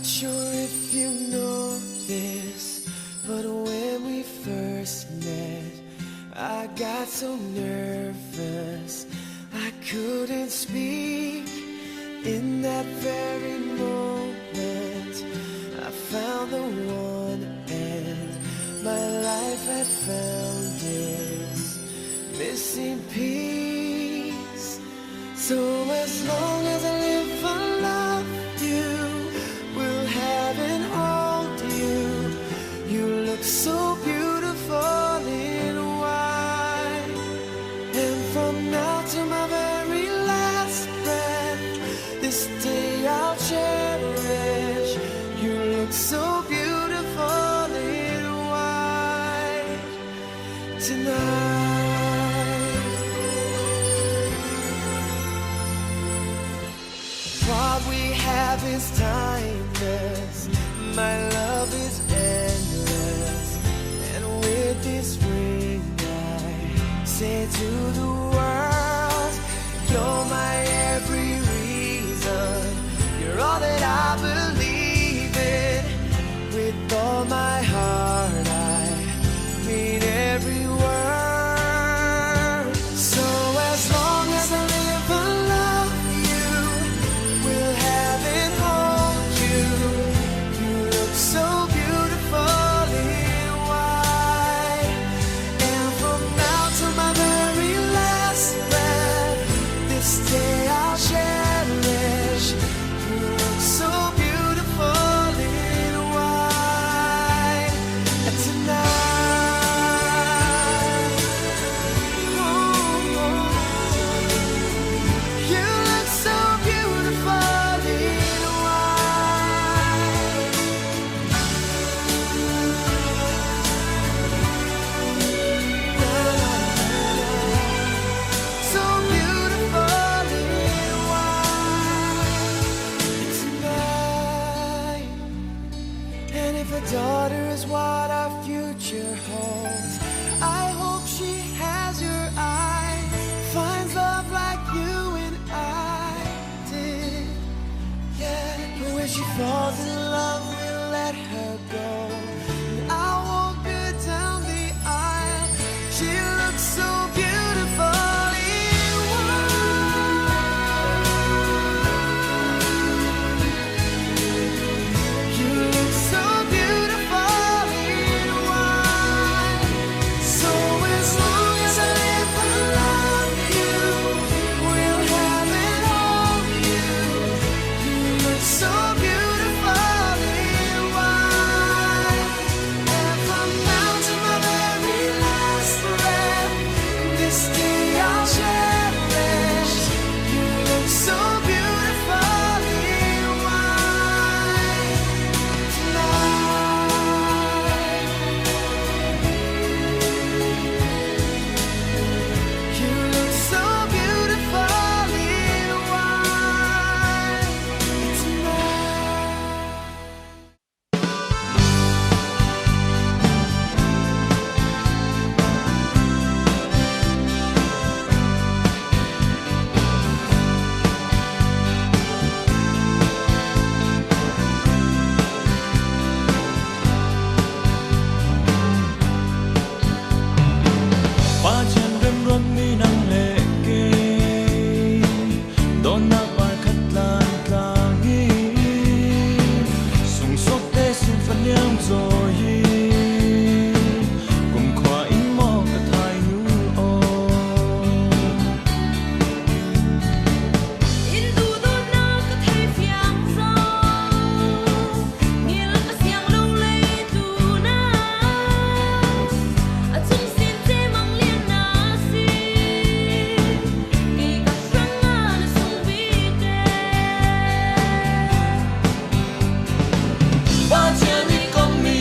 Sure if you know this, but when we first met, I got so nervous I couldn't speak. In that very moment, I found the one, and my life had found its missing piece. So as long as I live, I love you, will have and hold you. You look so beautiful in white, and from now to my very last breath, this day I'll cherish. You look so beautiful in white tonight. What we have is timeless, my love is endless, and with this ring I say to the world, you're my every reason, you're all that I believe in. With all my heart I mean every word. So as long as I live, I love you, will have and hold you. You look so beautiful in white, and from now to my very last breath, this day I'll cherish. You look so beautiful in white tonight. You look so beautiful in white. So beautiful in white tonight. And if a daughter is what our future holds, I hope she has your eyes, finds love like you and I did. Yeah, but when she falls in love, we'll let her go, and I'll walk her down the aisle. She looks so beautiful in white. You look so beautiful in white. So as long as I live, I love you, will have and hold you. You look so beautiful in white, and from now to my very last breath, this day I'll cherish. You look so beautiful in white tonight. You look so beautiful in white tonight. Qua chân râm râm mi nắng lệ kê, đón nắng bài khát lan tangi, sung sốt tê sung phân niệm rồi, cùng khoa in mò cả thai nu ô. In du du na ka thai phiang zo, ngil ka siang lo lei tu na, a chung sin te mang lien na si, ki ka sang na sung bi te. Qua chân đi con mi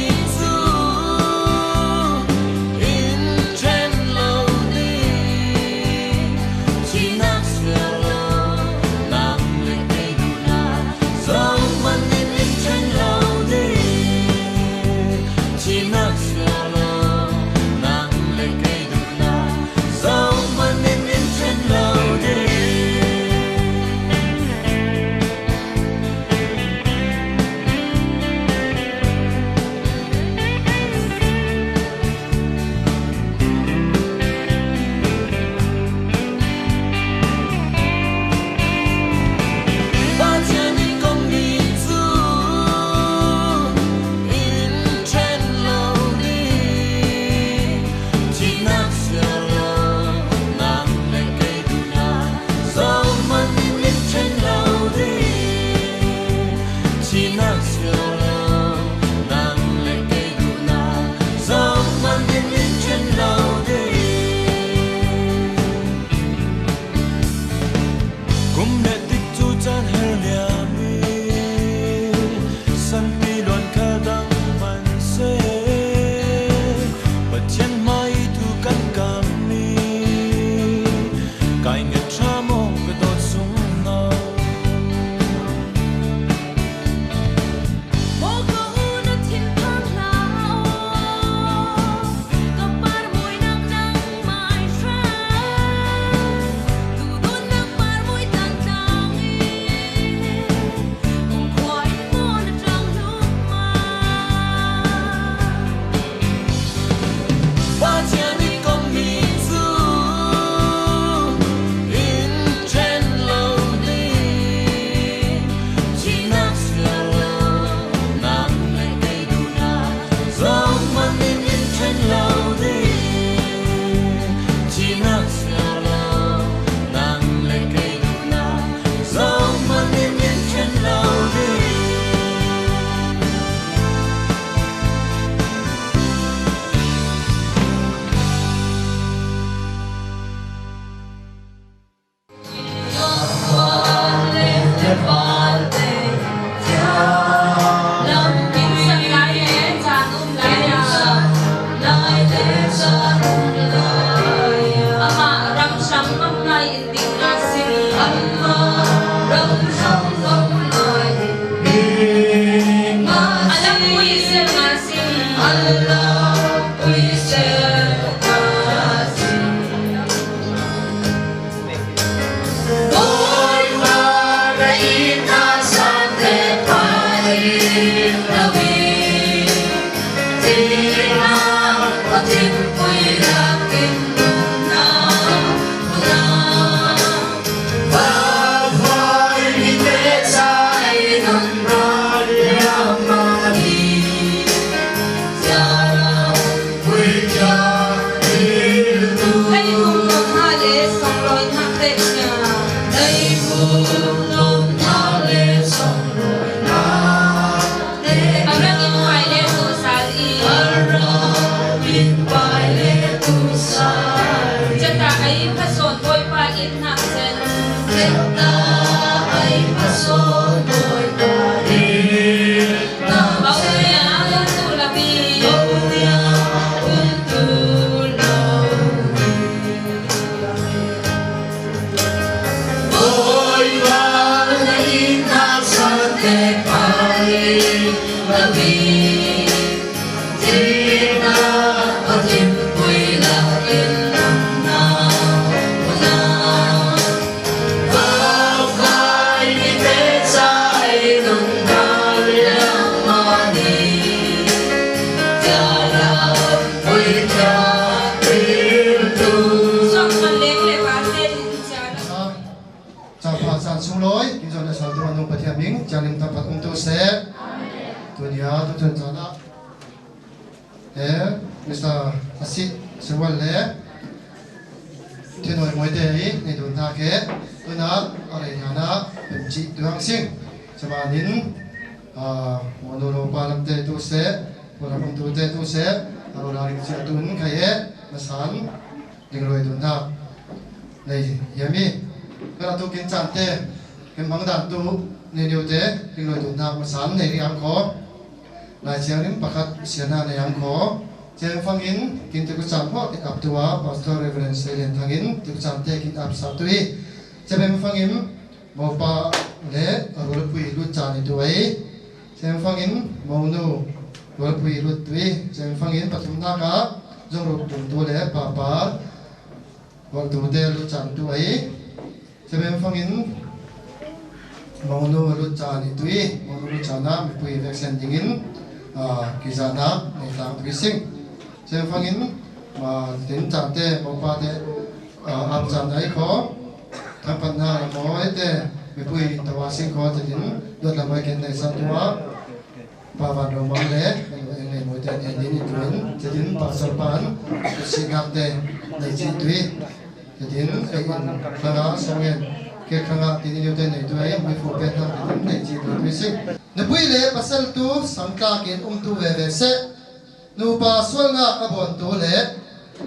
Mr. Asit Sewale Thinoi Moidei Nidun Take Tuna Arayana Benji Duang Sing Samanin Monolo Palamte Tu Se Porapung Tu Te Tu Se Arularing Siatun Kaye Masan Dingroi Dunta Nei Yami Karatu Kincante Kembang Tu Niniu Te Dingroi Dunta Masan Nei Riang Ko Lai Chiangin Pakat Siana Nei Yang Ko Jeng fangin kintu kucam ho kit aptua pastor reverend Selen thangin tu kucam te kit ap satui jeng fangin mopa le rol pui lut chani tuai jeng fangin monu rol pui lut tui jeng fangin patumna ka jong ru tum tu le papa wal tu de lut chan tuai jeng fangin monu lut chani tui monu lut chana pui vaccine dingin kizana ne tang trising Jeng fangin ma tin chang te mo pa te am chan dai kho thang pan na mo te mi pui tawa sing kho te din dot la mai ken dai sa tua pa van ro ma le ne mo te en din tuin te din pa sar pan si ngap te dai chi tui te din ai in khara songen ke khanga tin yu te nei tuai mi fu pe na din nei chi tui sing ne pui le pasal tu samka ken tu ve ve se Nupa swalna abon tu le,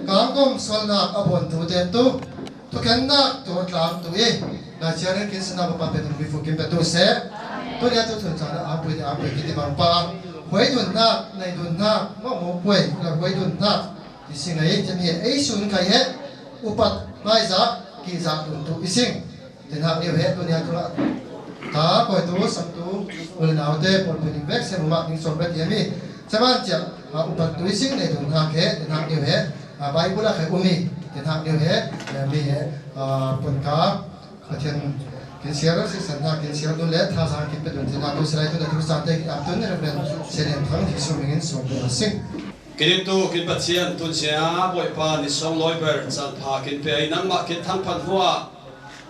kangkom swalna abon tu te tu, tu kena tu tlam tu na ciaran kisna bapa petun bifu kim petu se, tu dia tu cana apa kita bapa, huai dun nak, nai dun nak, mau huai, la huai dun nak, di sini jadi sun kaya, upat maiza, kiza dun tu ising, dan hak dia tu dia tu ta koi tu sabtu, boleh naute pun pening bek, saya mak ning sobat yami, Saban jam upat tuising ne dun ha ke den hak diu he Bible la ke umi den hak diu he mi he pun ka khathen kin siara si sanna kin siara dun le tha sa ki pe dun jina tu srai tu na tu sa te aptun ne ren seren thang hi su mingin so bu sing kin tu kin pathian tun sia boi pa ni song loi ber chan pha kin pe ai nang ma kin thang phan huwa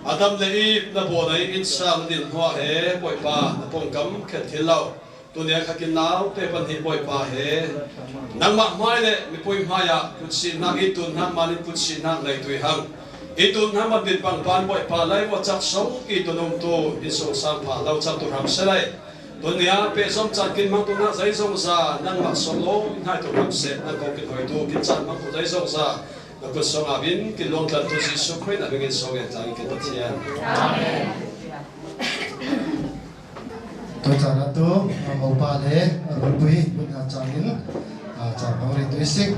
adam le i na bo dai in sang din huwa he boi pa na pong kam khet thilau tunia khakin nau te pan hi boi pa he nangma mai le mi poi maya kutsi na itun na malin kutsi na lai tui hang itun na ma din pang pan boi pa lai wa chak song itunum tu isong sang pa lau chak tu ram selai tunia pe som chan kin mang tu na zai song sa nangma solo nai tu ram se na ko kin hoi tu kin chan mang tu zai song sa na ku song abin kin long tlan tu si su khoi na bingin song en tang kin pathian amen tu cana tu mau pa le rupui pun changin chang mau ri tuising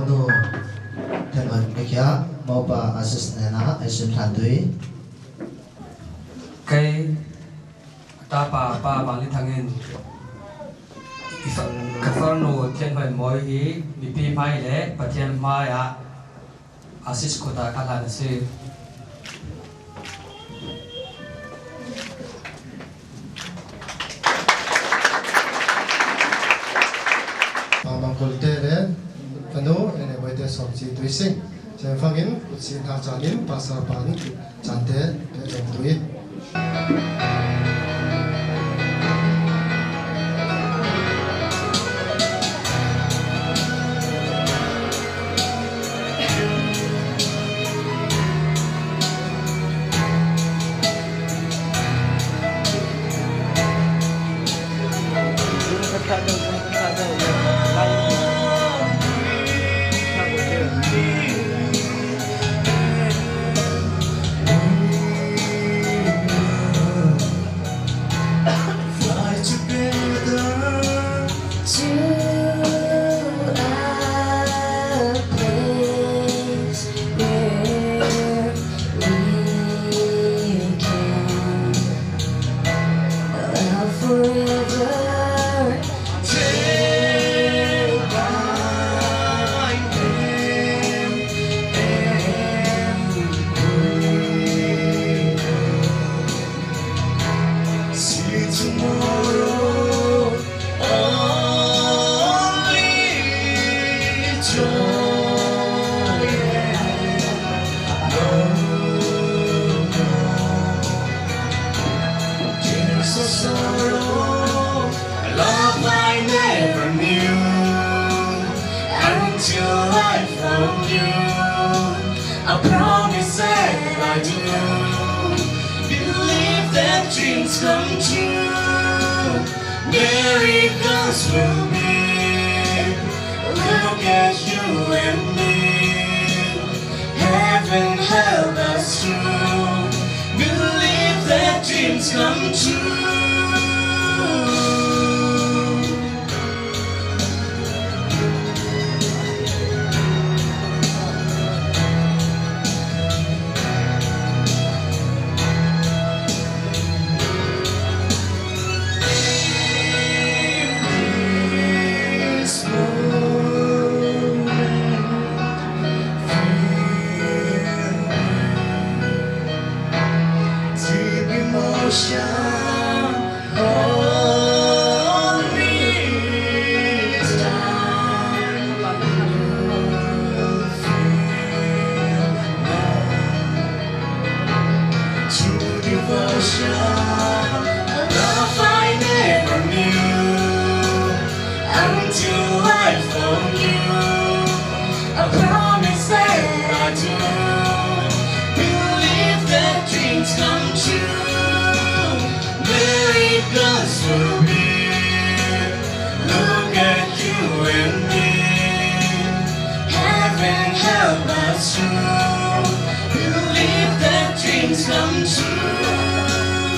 Monu Tenoi Mekia Mopa Assist Nena Asim Tandui Kay tapa pa bang li thangin kafarno thian hoi moi hi mi pi mai le pathian mai a assist ko ta kala se Mamang Kultere Panu ene boite somsi tuising saya fangin utsi na janin pasar pani jante pejong tui I promise that I do believe that dreams come true. Miracles will be. Look at you and me. Heaven help us through. Believe that dreams come true. I promise that I do believe that dreams come true. Miracles will be. Look at you and me. Heaven help us through. Believe that dreams come true.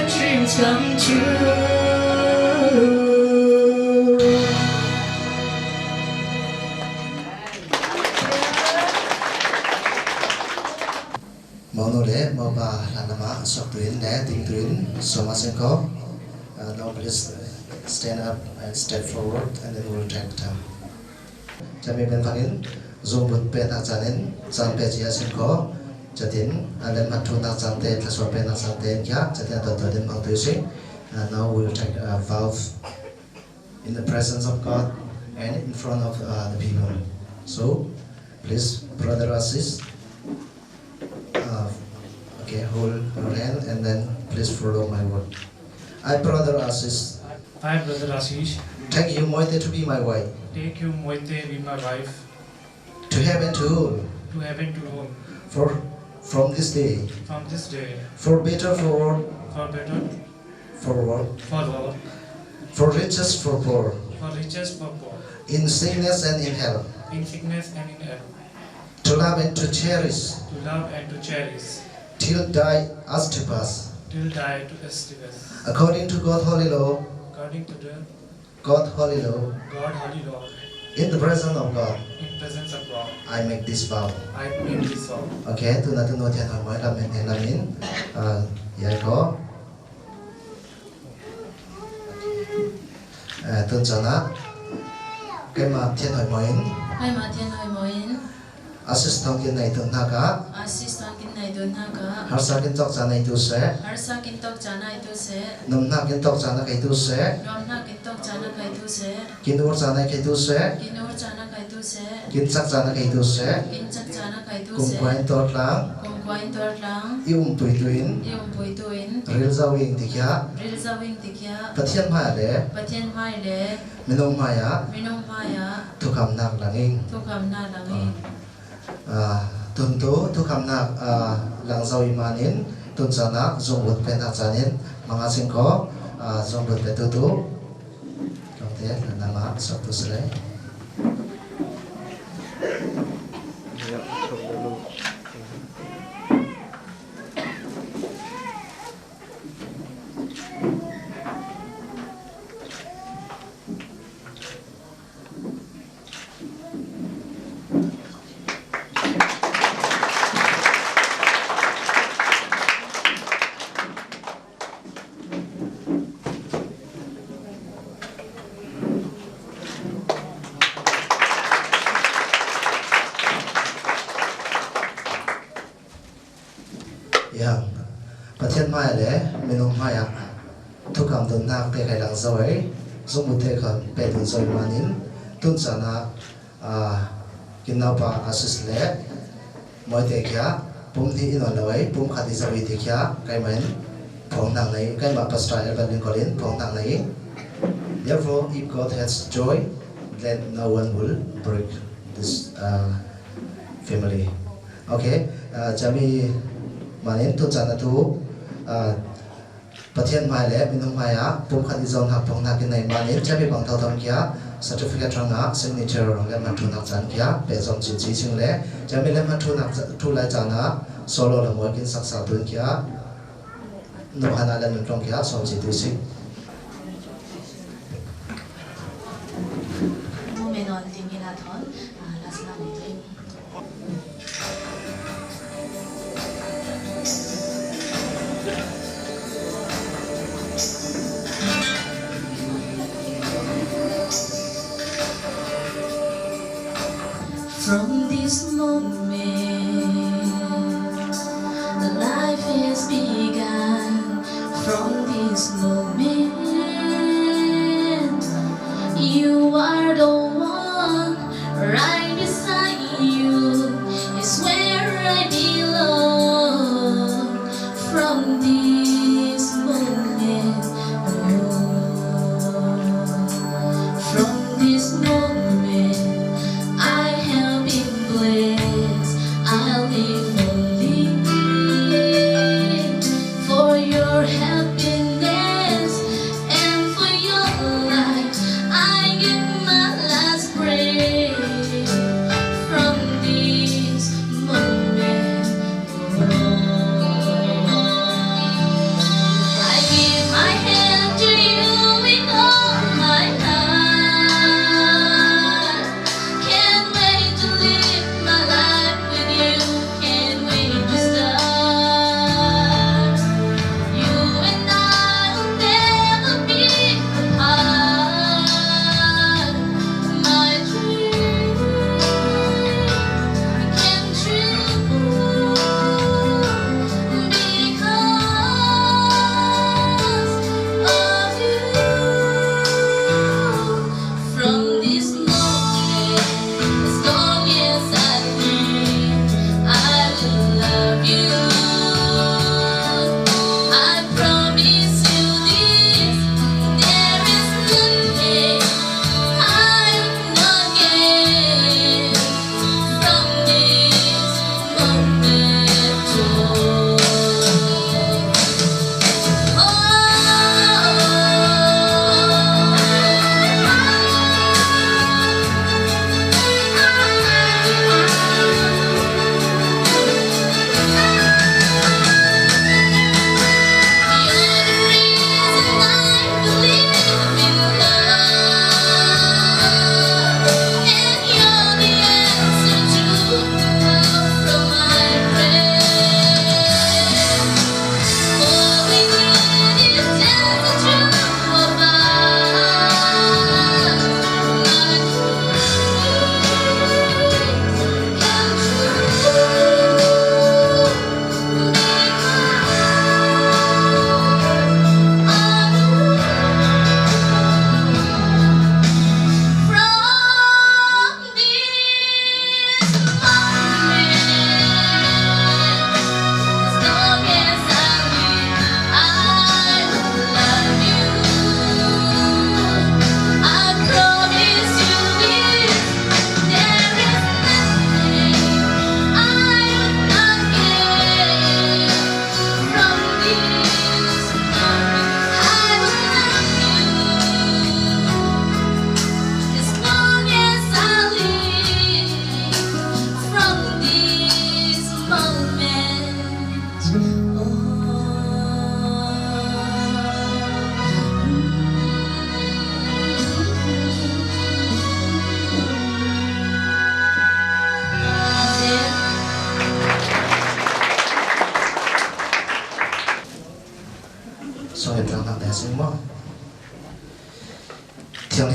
Dreams come true. Monole Mopa Lanama Soktuin Le Tingtuin Somasenko. Now please stand up and step forward and then we'll take time. Jami Ben Panin Zumbut Peta Janin Zampe Jiasenko. Jatin and Matuna Zante Tasopena Zante Kya Jatin Totodin Maltusi. And now we will take a vow in the presence of God and in front of the people. So please, brother assist. Okay, hold your hand and then please follow my word. I, brother assist. I, brother Ashish, Take you Moite to be my wife. take you Moite be my wife, To heaven to rule. to heaven to rule. From this day. From this day, For better, for better, worse. for worse, For riches, for poor. for riches, for poor, In sickness and in health. in sickness and in health. to love and to cherish, to love and to cherish, till die as to pass, till die to estivus. according to God's holy law, According to the God's holy law, God holy law, in the presence of God, in presence of God, I make this vow. I make this vow. Okay, tu na tu no thian hỏi làm mình thì làm mình, vậy có, tuân cho nó, cái mà thian hỏi mình, Hai mà thiên hỏi moin assist thông tin này tuân ha cả, assistant kin nai don ha ka har sa kin tok cha này tu sẽ, harsa kin tok chana itu se nôm na kin tok cha na kai tu sẽ, rom na kin tok chana kai tu se kin ur cha na kai tu sẽ, kin or chana kai tu se kin chắc cha na kai tu sẽ, kin chak chana kai tu cùng se quay tot lang, kum kwain tor lang tui tuin, yum pui tuin ril zau ing tikya, ril zawing tikya pathian ma le, pathian mai le minom ma ya, minong maya tu kam nak langing. tu kam na langi Tun tu kam nak lang zau imanin tun sana zong bút pen hak janin mga singko zong bút pe tu kamte nama sok tu sele yang pathian mai le minom maya tu kam dun nak te kai lang zau ai zong bút te khan pe dun zoi manin tun sana kinau pa asis le moi te kya pum thi inon lawai pum khati zau te kya kai men phong nang nei kai ma pastor Evan Colin phong nang nei. Therefore, if God has joy, then no one will break this family. Okay, Jami manin tu chana tu pathian mai le minum maya pum khati zon hak phong na kin nei manin Jami bang thau tham kya certificate ranga signature le ma thu nak chan kya pe zon chin chi sing le Jami le ma thu nak thu lai chana solo la mo kin sak sa tun kya no hana le min trong kya som chi tu sing. momenon dimilathon lasna mutin From this moment, the life is begun. From this moment.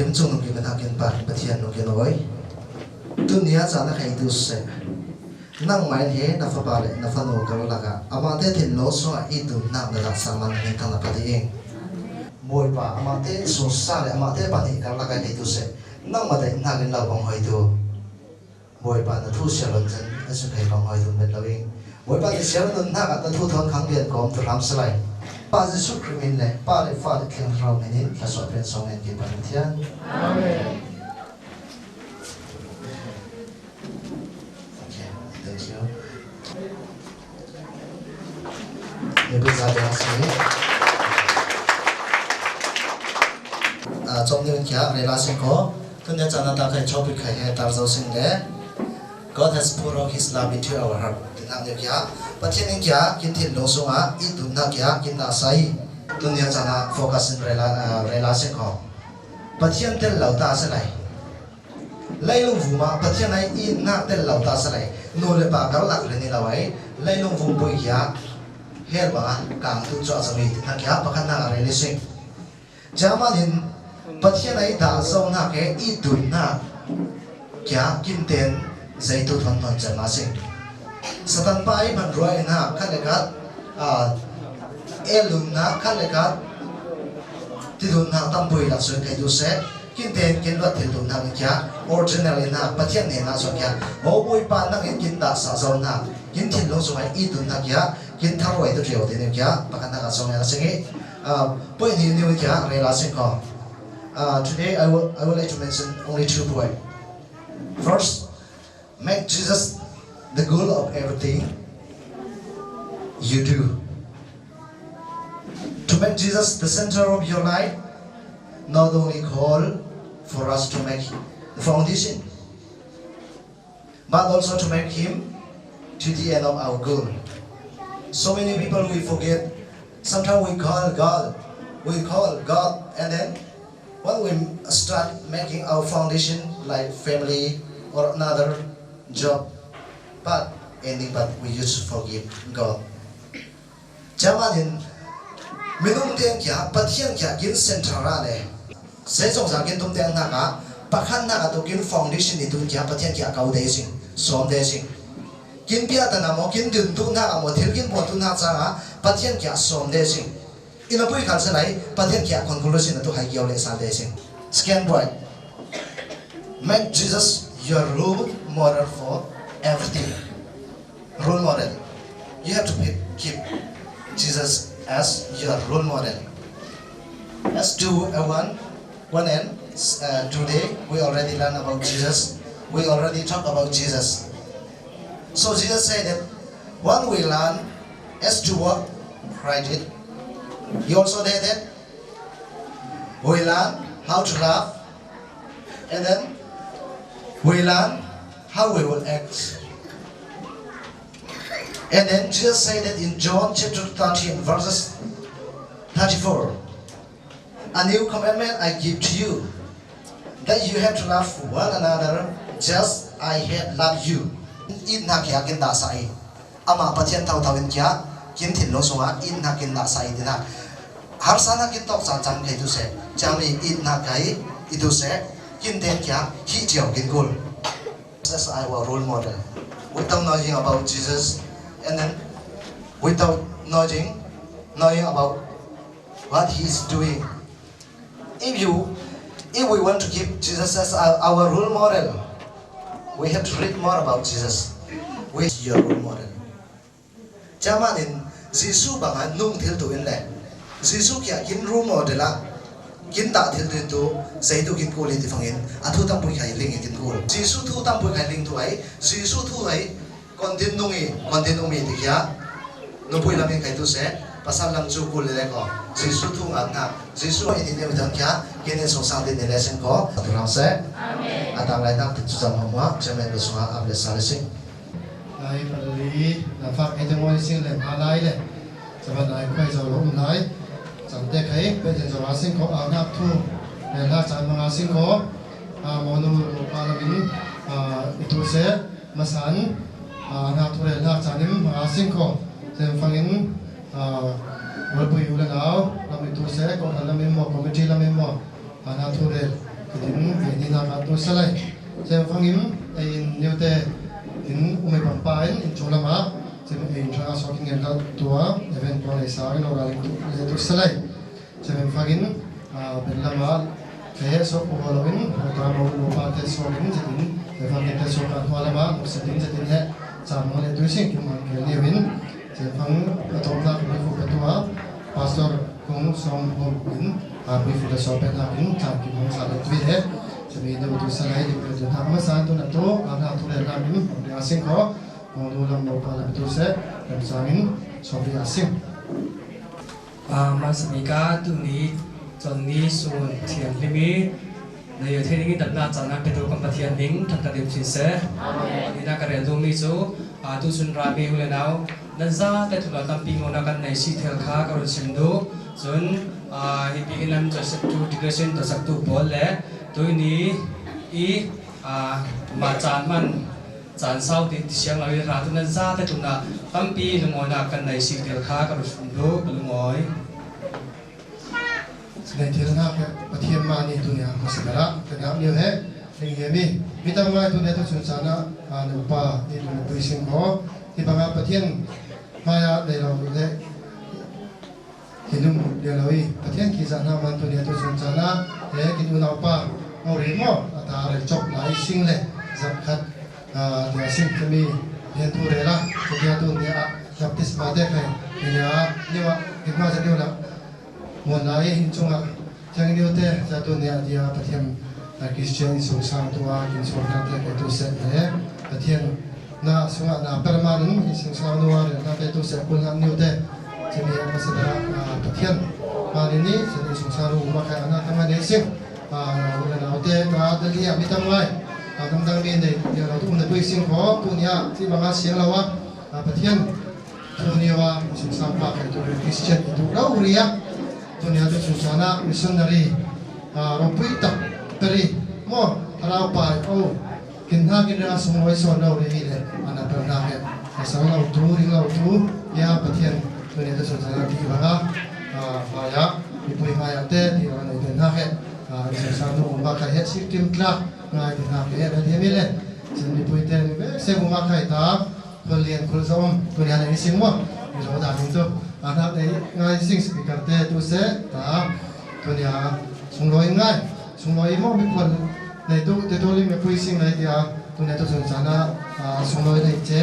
Pathian chung nung kimen hakin Pathian nung kinoi dunia jana khai tu se nang main he na fa pare na fa no kar laga amate thin lo so I tu na da saman ni kan na pati eng moi pa amate so sa le amate pa ni kar laga khai tu se nang ma dai na len la bang hoi tu moi pa na thu se lon chen asu khai bang hoi tu met lo eng moi pa ni se lon na ka ta thu thon khang lian kom tu ram salai pa Jesu krimin le pa le fa le keng rau ni ta so pen song en ki Pathian amen. Maybe saya sini. Trong những kia relation ko, tuân theo chana ta khai topic khai hai tar zau sing le. God has poured out His love into our heart. Tinam những kia, Pathian những kia kin thiên lo sunga, itun na kia kin na sai. Tuân theo chana focus in relation ko. Pathian tel lau ta se lai. Lai lung vu ma Pathian ai in na tel lau ta se lai. No le ba kar lak le ni lawai. Lai lung vu boi kia. Her ba kang tu cho sami na kya pakhan na re lising jamanin Pathian ai da zo na ke I dun na kya kinten zaitu thon thon chama sing satan pa ai ban roi na khalekat elum na khalekat tidun na tambui la so kai du se kinten ken lot thil dun na kya original na Pathian ne na so kya ho boi pa na kin da sa zo na kin thin lo so ai I dun na kya kin tharo ai to trio de ne kya pakhan na ka so ya singi point ni ni kya relation ko today I would like to mention only 2 points. First, make Jesus the goal of everything you do. To make Jesus the center of your life, not only call for us to make the foundation, but also to make Him to the end of our goal. So many people we forget. Sometimes we call God, and then when we start making our foundation like family or another job, but we used to forgive God. Jamanin minum tiang kia Pathian kia kin centra le. Sejong sa kin tum tiang naka pakhan naka to kin foundation itu kia Pathian kia kau desing, som desing. Kin pia tanamo kin dun tu na amo thil kin po tu na changa Pathian kia som desing. Ina pui khan sa nai Pathian kia conclusion na tu hai kiaw le sa desing. Second point, make Jesus your role model for everything. Role model. You have to keep Jesus as your role model. Let's do one end. Today we already learned about Jesus. We already talk about Jesus. So Jesus said that when we learn as to what right it, He also said that we learn how to love, and then we learn how we will act. And then Jesus said that in John chapter 13 verses 34, a new commandment I give to you, that you have to love one another just I have loved you. In na kya kin da sai ama Pathian thau thawin kya kin thin lo songa in na kin da sai dina har sana kin tok chan chan kai tu se chami in na kai itu se kin den kya hi jiao kin gol. As our role model, without knowing about Jesus, and then without knowing about what He is doing. If we want to keep Jesus as our role model, we have to read more about Jesus. Which is your role model? Jamanin Jesus banga nung thil tu in le. Jesus kya kin role model la. Kin ta thil tu tu zaitu kin ko le ti fangin. Athu tam pui khai ling kin ko. Jesus thu tam pui khai ling tu ai. Jesus thu ai kontin umi ti kya. No pui lamin khai tu se pasal lam chu ko le ko. Jesus thu ngat na. Jesus ini ne udan kya kin so sang de lesson ko. Turam se. Amen. Atang lai nak tu jam hamwa jamen do sunga able salising. Lai padali na fak edemo sing le malai le. Saban lai khoi zo lom lai. Chang te khai pe jen zo asing ko agap thu. Le la chan mga sing ko monu palamin itu se masan na thu le la chanim mga sing ko. Sem fangin walpui ulangaw lamin tu se ko lamin mo committee lamin mo na thu le cái đến về đi nào cả tôi sẽ lại xem phong im in nhiều tệ in umay bằng pain in chỗ làm á xem in ra so kinh nghiệm các tua event qua này sáng nó ra lên tôi sẽ lại xem phong in bên làm á thế số củaเราin và một ba thế số in sẽ in để phong in thế số cả hoa làm á một sẽ in hệ chạm một lên tôi xin kiếm một cái nhiều in xem phong tổ chức cái phụ cái tua pastor cũng xong hôm in bị phụ cái số bên làm in chạm kiếm một sao lên tôi hếtจะมีดูดูสไลด์ดูดูทำมาสานตัวนั้นตัวอาหารตัวเล่นน้ำเดี๋ยวสิ่งเขามองดูลำโนปาลำตัวเสร็จลำสามินสอบเรียสิ่งมาสมิกาตุนี้จนนี้ส่วนเทียนลิมิในอยู่ที่นี้ดับหน้าจากนั้นเป็นตัวกำปะเทียนมิงทำกระเดียบชินเสนี่นักการเรียนรู้มิจูตุสุนรามีหุ่นเอานั่นซาแต่ทุกเราตั้งปีงนักการในสีเทลค้ากระชิมดูจนฮิบิกินัมจะสักตัวดิเกชันตัวสักตัวบอลเล่ตัวนี้มาจานมันจานเศร้าติดเสียงเราอยู่ราตุนันซาแต่ทุกเราตั้งปีลุงอยนักการในสีเทลค้ากระชิมดูลุงอยในที่นั้นครับประเทศมานี่ตัวเนี้ยมาสิกระแต่เนี่ยเดียวเหรอเรื่องเงี้ยมีตั้งไว้ตัวเนี้ยตัวสุนทรนะหนุ่มป่านี่ตัวปุยสิงห์ที่บางประเทศมาในเราเนี่ยเห็นนุ่มเดียวเลยประเทศกีฬาหน้ามันตัวเนี้ยตัวสุนทรนะเนี่ยกินอุณหภูมิเอาเรียนว่าตาเรจบหลายสิ่งเลยสักขัดเดี๋ยวสิ่งจะมีเรียนตัวเรล่ะตัวเนี้ยตัวเนี้ยจับติสมาได้ใครเนี่ยนี่ว่าเห็นว่าจะเดียวละมวลหลายหินจงอ่ะจังเดียวเตะจะตัวเนี้ยเดียวประเทศคริสเตียนสงสารตัวกินสวนกันเตะไปตัวเสร็จเลยประเทศน่าสงสารน่าประมาณนั้นสงสารตัวเรื่องการตัวเสร็จคนทำเดียวเตะจะมีมาแสดงประเทศมาในนี้จะได้สงสารรู้มาใครน่าทำงานเด็กสิ่งเราเตะตัวเดียวไม่ทำไรดังๆมีเด็กเดี๋ยวเราทุกคนจะไปสิ่งของตัวเนี้ยที่บางเสียงเราว่าประเทศตัวเนี้ยว่าสงสารปากตัวคริสเตียนตัวเราเรียตัวเนี้ยตัวสงสารมิชชันนารีเราไปตักตรีโม่เราไปโอ้กินท่ากินเรือสมัยสอนเราเรื่อยๆอันนั้นเป็นอะไรสาวเราดูริเราดูยาประเทศตัวเนี้ยตัวสงสารที่บ้านมายามีปุยมายาเตะที่เราในเดือนหน้าเหตุสงสารเราบ้าใครเหตุสิทิมคลาง่ายที่หน้าเหตุอะไรไม่เลยฉันมีปุยเตะเสพบ้าใครตาคนเรียนคนสอบตัวเนี้ยในสิ่งว่ามีเราด่าถึงตัวอันนั้นในง่ายสิ่งสปิกเกอร์เตะตัวเสตาตัวเนี้ยส่งรอยง่ายส่งรอยมั่งมีคนในตัวลิมปุยสิ่งในที่ตัวเนี้ยตัวสงสารส่งรอยในเจ๊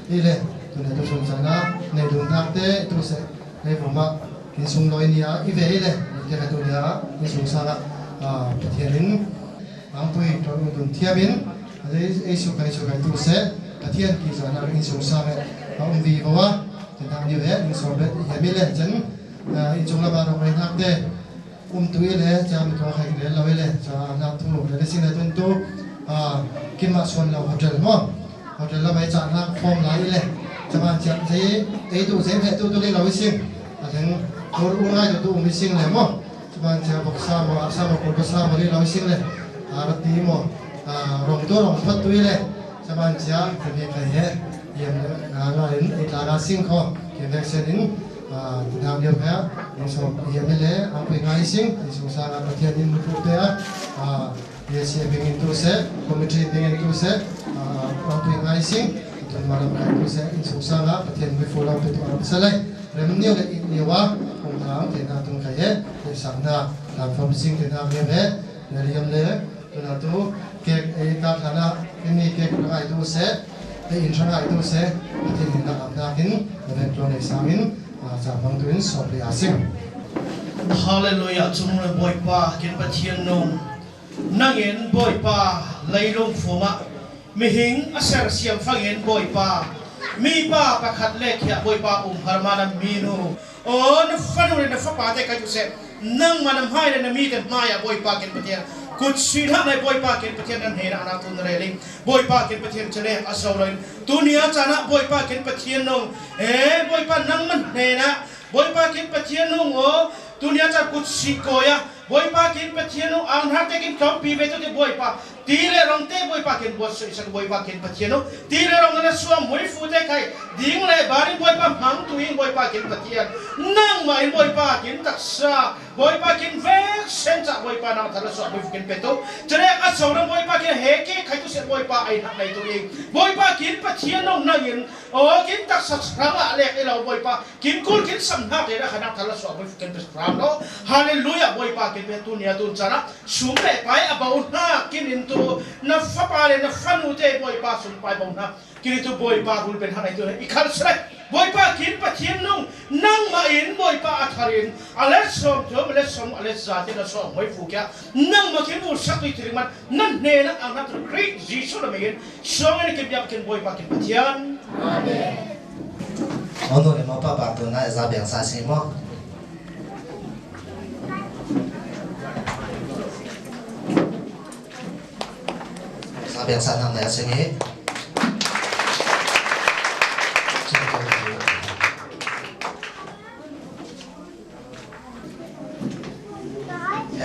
นี่เลยตัวเนี้ยตัวสงสารในดวงตาเตะตัวเสในผมว่ากินส่งรอยนี่อีเวเลยนี่แค่ตัวเนี้ยในสงสารประเทศนี้อังปุยตัวดุนเทียบินไอ้สุขัยตัวเสประเทศกีฬานักอินสงสารเอาวีเพราะว่าจะทำอยู่แล้วอินสอบเลยเห็นไม่เลยฉันอินจงระบาดออกไปนักเตะตัวเลยจะมีตัวใครเรียนเราเลยจะนับทุ่มเลยสิ่งนั้นตัวกินมาส่วนเราโฮเทลมั้งโฮเทลเราไปจัดนักฟอร์มไหนเลยจะมาจัดที่ไอ้ตัวเซฟตัวเล็กเราไม่สิ่งถึงตัวง่ายตัวไม่สิ่งเลยมั้งจะมาจะบอกซาบอาซาบอกคนซาบเลยเราไม่สิ่งเลยรัฐดีมั้งรองตัวรองพัดตัวเลยจะมาจะเป็นใครเหรอยังงานไอ้ตาราสิ่งเขาเกี่ยวกับเส้นนี้ทางเดียวกันยังส่งยังไม่เลยเอาไปงานสิ่งที่สงสารประเทศนี้มุดไปเยสิเป็นตัวเสกคอมมิชชั่นเป็นตัวเสกเอาไปงานสิ่งจนมาแล้วเป็นตัวเสกสงสารประเทศไม่ฟูเราเป็นตัวเราเสกเลยเรื่องนี้เลยนี่ว่าคงทางที่น่าตรงใครเหรอที่สั่งน่าทำฟอร์มสิ่งที่น่าเรียนเหรอเรียนเลยตัวนั้นตัวเก็บไอ้การฐานะที่มีเก็บไอ้ตัวเสกไอ้อินทราไอ้ตัวเสกที่นี่น่าอับนาคินเป็นตัวในสามินจากบางตัวนี้สอบเรียนสิ่ง Hallelujah จุ่มเลยบ่อยป่ากินปะเทียนนงนั่งเห็นบ่อยป่าไหลลงฝนมามีหิงอาศัยเสียงฟังเห็นบ่อยป่ามีป่าประคัดเล็กเหี่ยบ่อยป่าพารมานามีนูโอ้นฟันเลยนฟักป่าแต่กันอยู่เสนั่งมานำให้เลยนมีแต่มาอย่าบ่อยป่ากินปะเทียนกุศลทำในบ่อยป่ากินปะเทียนนั้นเห็นอนาตุนเรลิงบ่อยป่ากินปะเทียนเฉลี่ยอาศัยเลยตัวนี้อาจารย์บ่อยป่ากินปะเทียนนงบ่อยป่านั่งมันเห็นนะบ่อยป่ากินปะเทียนนงโอ้ตัวนี้จะกุศลโกยะบ่อยป่ากินปะเทียนนงอ่างหักแต่กินคำปีเวทุกที่บ่อยป่า tire rong te boy pa ken bos san boy pa ken pathiano tire rong na suam moi fu te kai ding le bari boy pa mang tu in boy pa ken pathian nang mai boy pa ken taksa boy pa ken vek sen cha boy pa nang thala so boy ken peto tere a so rong boy pa ken heke khai tu se boy pa ai hak nai tu ing boy pa ken pathian nong nangin o ken taksa rama lek elo boy pa ken kul ken sam na te ra khana thala so boy ken pesram no hallelujah boy pa ken tu nia tu chana sum le pai about na kin into na fa pa le na fanu te boy pa sum pai bong na kini tu boy pa rul ben hanai tu ikhal srai boy pa kin pathian nong nang ma in boy pa atharin ale som jom le som ale zati na som boy fu kya nang ma kin bul sak tu triman nan ne na ang na tu great jesus na megin song ni kin biak kin boy pa kin pathian amen ono le mo pa ba tu na za biang sa si mo za biang sa nang le singi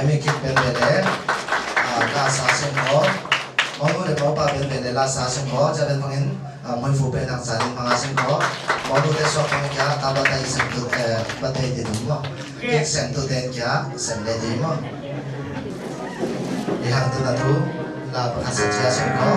Emi kit ben bele la sa sen ko ono le mo pa ben bele la sa sen ko ja ben pangin moi fu ben ang sa rin mga sen ko ono le so pang kya ta ba tai sen tu ba tai de mo ik sen tu den kya sen le de mo ihang tu na tu la pa sa cha sen ko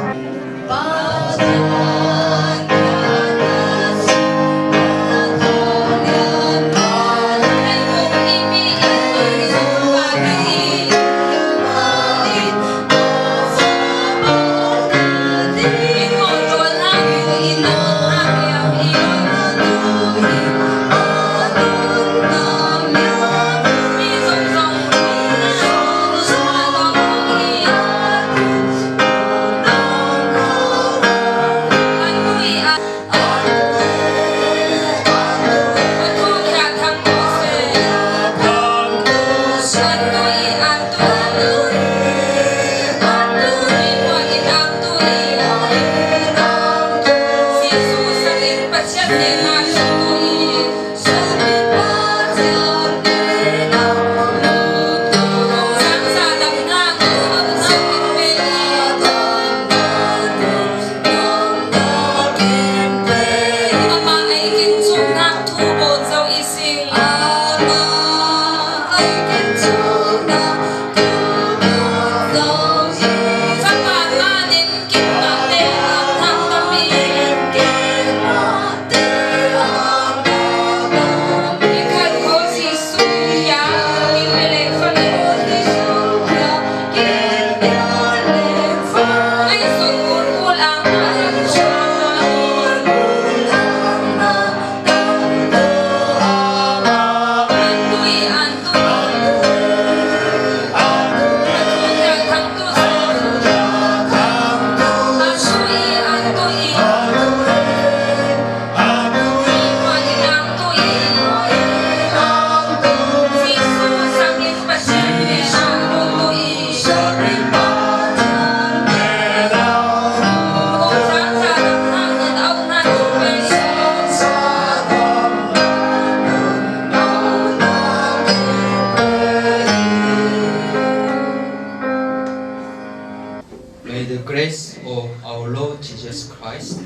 May the grace of our Lord Jesus Christ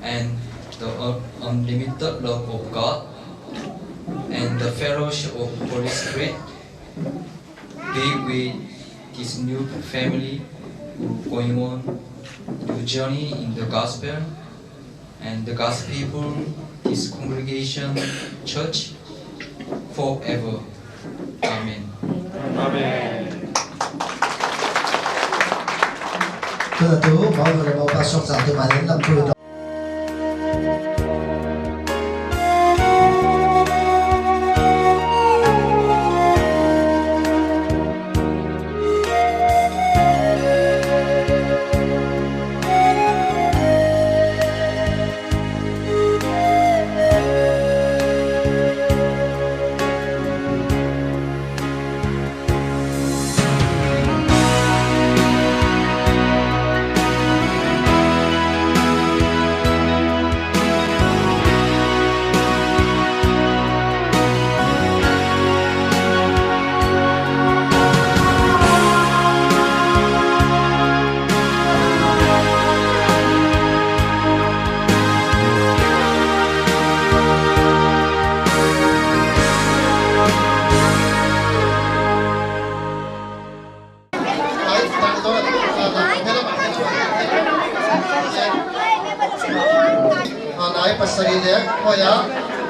and the unlimited love of God and the fellowship of Holy Spirit be with this new family who going on new journey in the gospel and the God's people, this congregation, church, forever. Amen. Amen. tu mau le mo pa sok sa tu ma len lam tu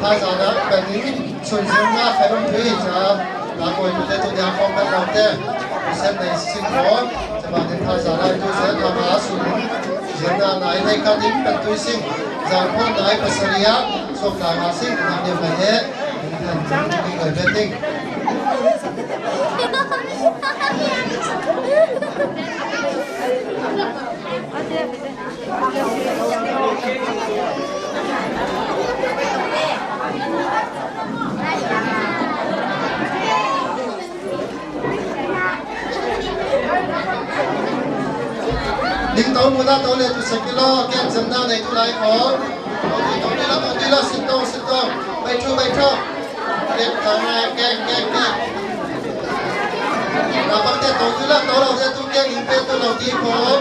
ท่าสาระแบบนี้ส่วนเสียงหน้าใครต้องพี่จะลาโกยตัวเต้ตัวเดียวของแม่เราเต้เส้นในสิ่งของจะมาในท่าสาระตัวเส้นทำมาสุดเสียงหน้าไหนในการดิ้นเป็นตัวสิ่งจากพ่อไหนภาษาเรียส่งต่างมาสิ่งทำเดียวกันเฮ้ท่านที่เคยเป็นดิ้งดิ้งโตมูลาโตเลตุสกิโลแก้มจำหน้าในทุไลของโตดีละสิโตไปทูเก็บทางไงแกงเราบังเตโตดีละโตเราจะทุกแกงอินเป็นตัวเราดีผม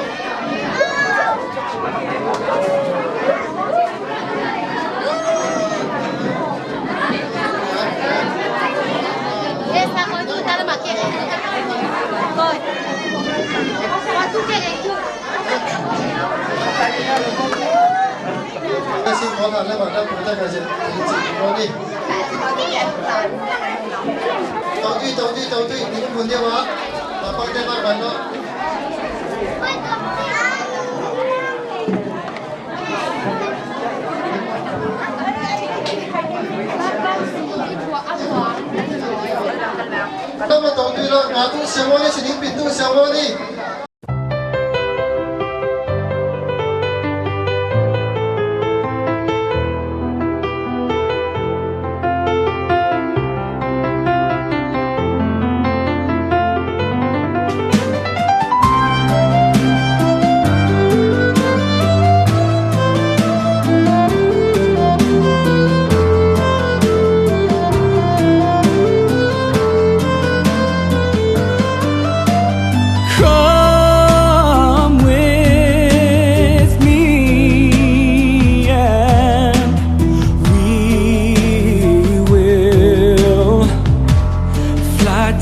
Esa con tu tal maquete. Voy. Con tu quieres tú. ไม่สิ่งของนั้นแล้วแบบนั้นผมจะการจะถึงสิ่งของนี้ตรงที่นี่คุณเดียววะมาฟังได้มากกันเนาะ那么懂对了，拿住小窝的是你屏住小窝的。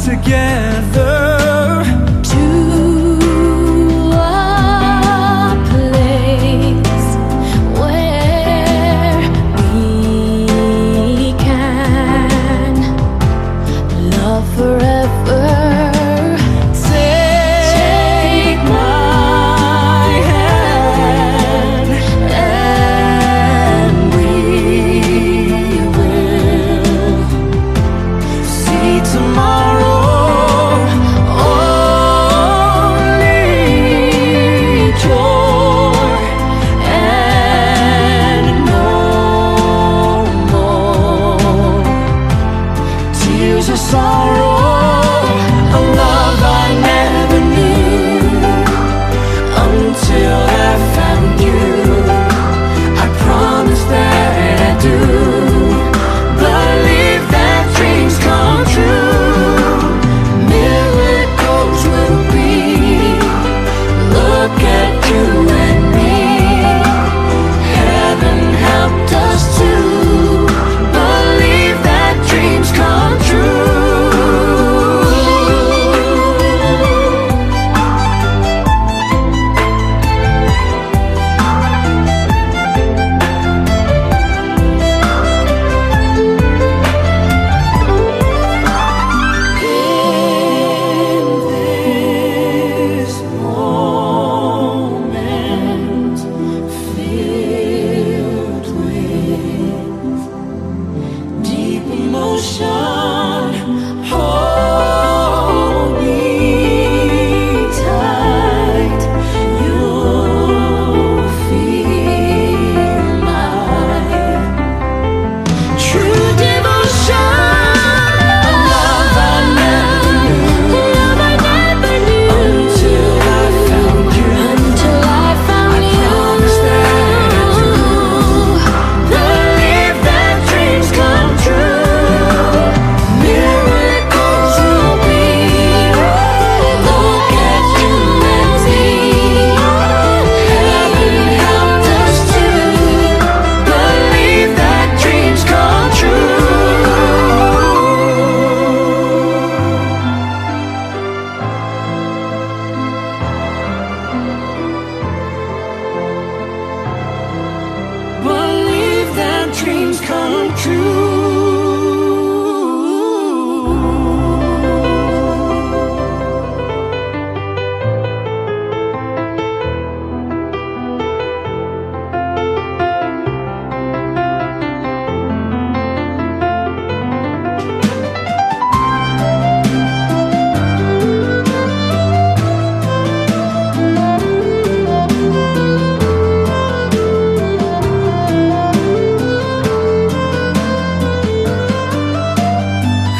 Together To a place where we can love forever. Take my hand and we will see tomorrow.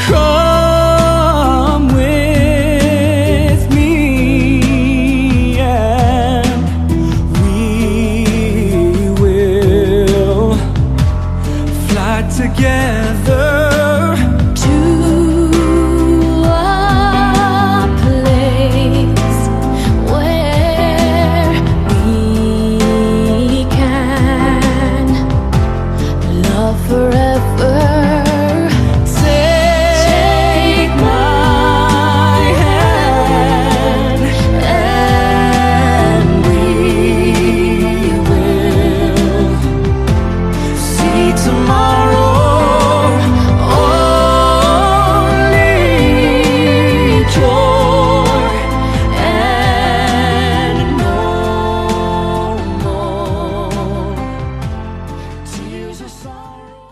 Come with me and we will fly together to a place where we can love forever. Take my hand and we will see tomorrow. Only joy and no more tears of sorrow.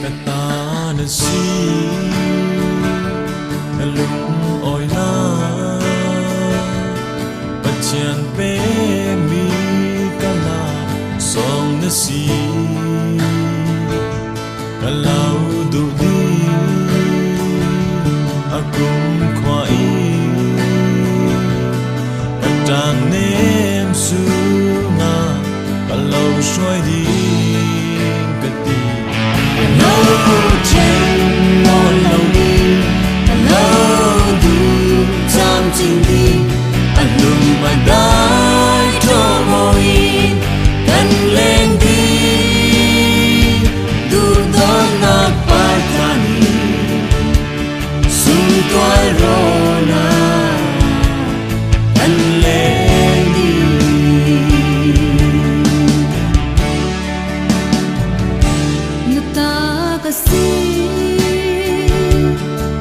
Kata si lung oi na Bachian pe mi kana song na si Kalau du di Akung kwai Katang nem su na Kalau shoy di Kati Hello, Chen, Lord, Lodi. Hello, Du, Tam, Tingdi. Alum, Badai, Tomoin. Kan Leng Di. Du, Dona, Patani. Sung, Tuai, Rona. Kan Leng Di. Kasi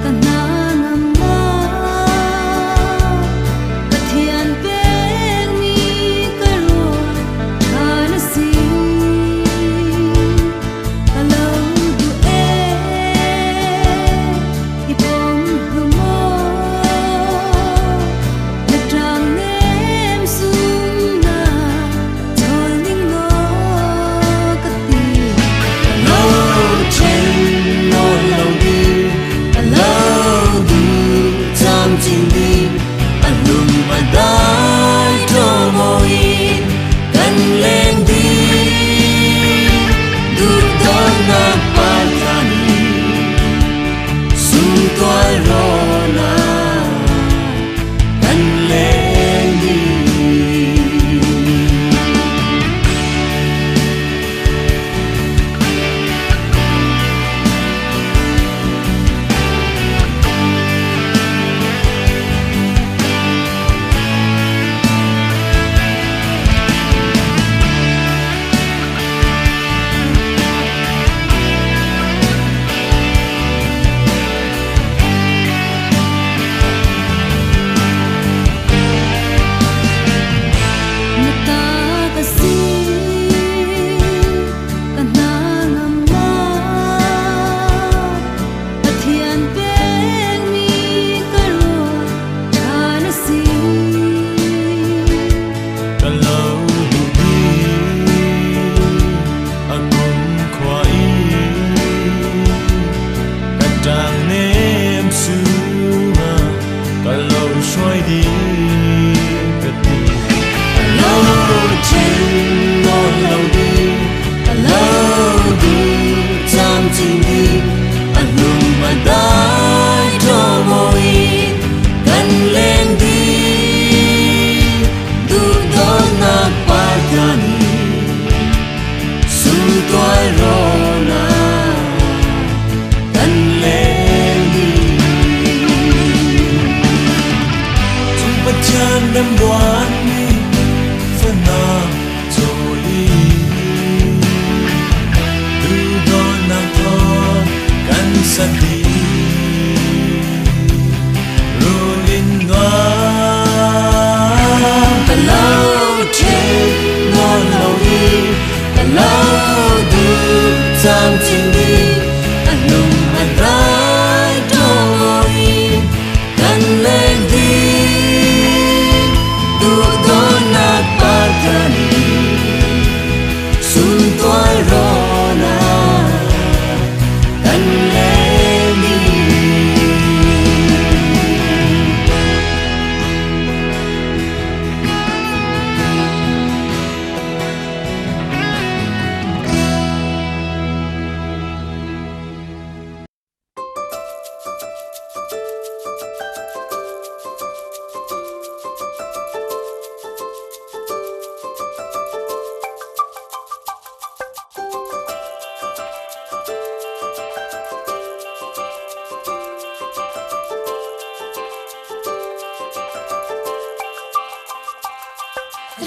kananam mo Pathian pe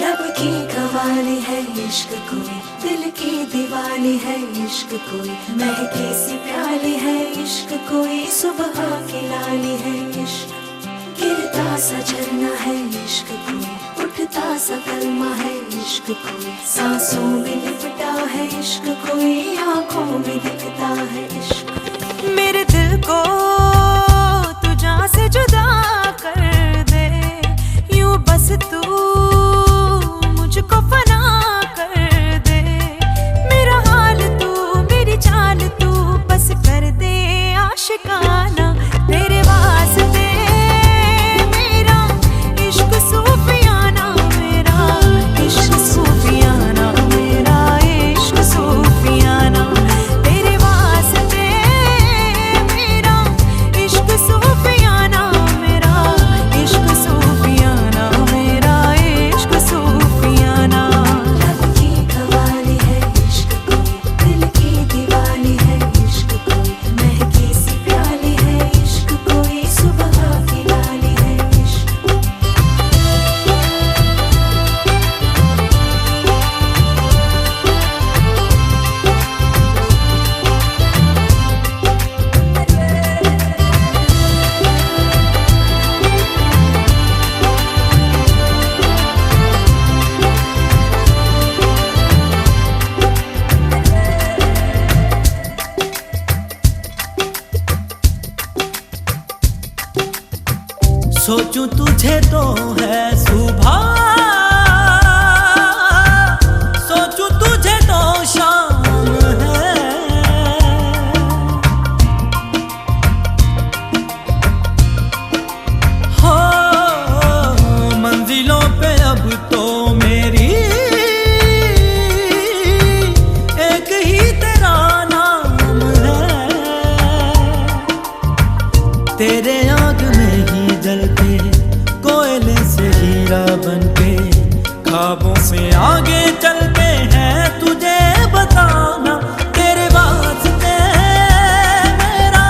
लब की कवाली है इश्क कोई, दिल की दीवानी है इश्क कोई, महके सी प्याली है इश्क कोई, सुबह की लाली है इश्क, गिरता सा झरना है इश्क कोई, उठता सा कलमा है इश्क कोई, सांसों में लिपटा है इश्क कोई, आंखों में दिखता है इश्क। मेरे दिल को तू जान से जुदा कर दे, यूं बस तू मुझको फना कर दे, मेरा हाल तू मेरी चाल तू बस कर दे आशिकाना, तेरे वास्ते मेरा इश्क सूफियाना, मेरा इश्क सूफियाना, मेरा इश्क सूफियाना, तेरे वास्ते मेरा इश्क सूफियाना, मेरा इश्क सूफियाना, मेरा इश्क सूफियाना। लब की कवाली है इश्क कोई, दिल की दीवानी है इश्क कोई, महकी सी प्याली है इश्क कोई, सुबह की लाली है इश्क। सोचूं तुझे तो है सुबह, सोचूं तुझे तो शाम है, हो मंजिलों पे अब तो मेरी एक ही तेरा नाम है, तेरे आग में ही जलते कोयले से हीरा बनके, ख्वाबों से आगे चलते हैं तुझे बताना, तेरे वास्ते मेरा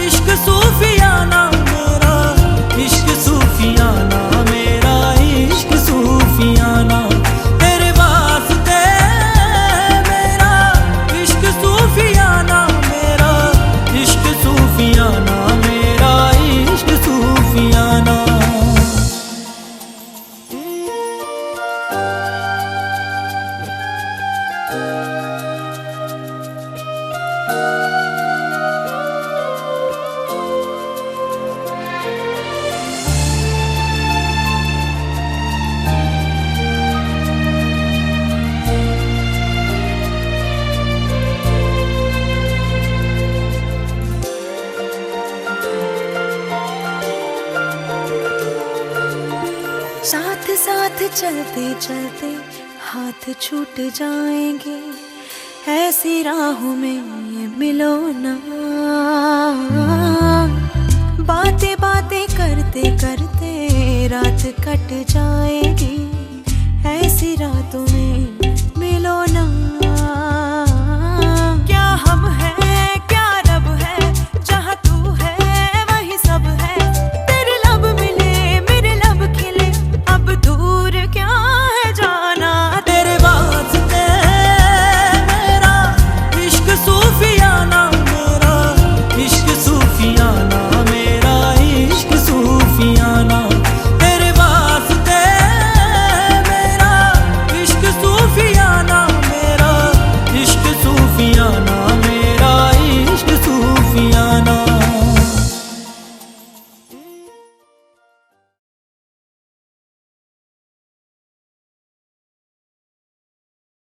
इश्क सूफियाना, मेरा इश्क सूफियाना, मेरा इश्क सूफियाना, तेरे वास्ते मेरा इश्क सूफियाना, मेरा इश्क सूफियाना, मेरा इश्क सूफियाना। साथ साथ चलते चलते हाथ छूट जाएंगे, ऐसी राहों में मिलो ना, बातें बातें करते करते रात कट जाएगी, ऐसी रातों में